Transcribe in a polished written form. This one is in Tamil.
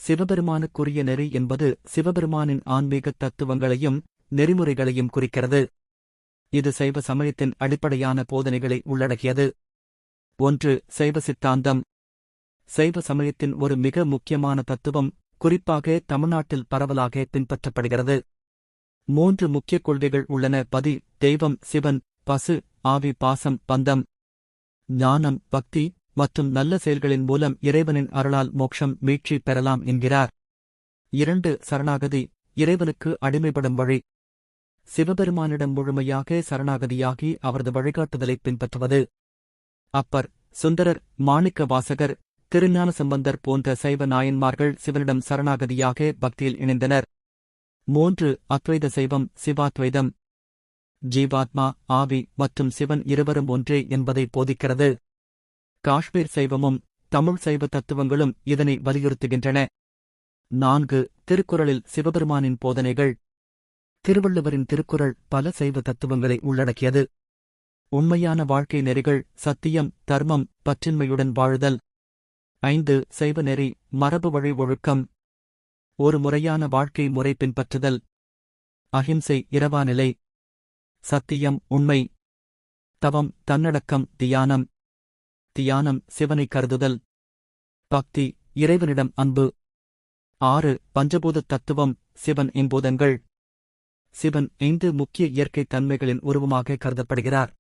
சிவபெருமானுக்குரிய நெறி என்பது சிவபெருமானின் ஆன்மீக தத்துவங்களையும் நெறிமுறைகளையும் குறிக்கிறது. இது சைவ சமயத்தின் அடிப்படையான போதனைகளை உள்ளடக்கியது. 1. சைவ சித்தாந்தம். சைவ சமயத்தின் ஒரு மிக முக்கியமான தத்துவம், குறிப்பாக தமிழ்நாட்டில் பரவலாக பின்பற்றப்படுகிறது. 3 முக்கிய கொள்கைகள் உள்ளன. பதி, தெய்வம், சிவன், பசு, ஆவி, பாசம், பந்தம். ஞானம், பக்தி மற்றும் நல்ல செயல்களின் மூலம் இறைவனின் அருளால் மோட்சம், மீட்சி பெறலாம் என்கிறார். 2. சரணாகதி, இறைவனுக்கு அடிமைப்படும் வழி. சிவபெருமானிடம் முழுமையாக சரணாகதியாகி அவரது வழிகாட்டுதலைப் பின்பற்றுவது. அப்பர், சுந்தரர், மாணிக்க வாசகர், திருஞான சம்பந்தர் போன்ற சைவ நாயன்மார்கள் சிவனிடம் சரணாகதியாக பக்தியில் இணைந்தனர். 3. அத்வைத சைவம், சிவாத்வைதம். ஜீவாத்மா, ஆவி மற்றும் சிவன் இருவரும் ஒன்றே என்பதை போதிக்கிறது. காஷ்மீர் சைவமும் தமிழ் சைவ தத்துவங்களும் இதனை வலியுறுத்துகின்றன. 4. திருக்குறளில் சிவபெருமானின் போதனைகள். திருவள்ளுவரின் திருக்குறள் பல சைவ தத்துவங்களை உள்ளடக்கியது. உண்மையான வாழ்க்கை நெறிகள், சத்தியம், தர்மம், பற்றின்மையுடன் வாழுதல். 5. சைவ நெறி, மரபு வழி ஒழுக்கம். ஒரு முறையான வாழ்க்கை முறை பின்பற்றுதல். அஹிம்சை, இரவாநிலை. சத்தியம், உண்மை. தவம், தன்னடக்கம், தியானம். தியானம், சிவனை கருதுதல். பக்தி, இறைவனிடம் அன்பு. 6. பஞ்சபூத தத்துவம், சிவன் இம்பூதங்கள். சிவன் 5 முக்கிய இயற்கை தன்மைகளின் உருவமாக கருதப்படுகிறார்.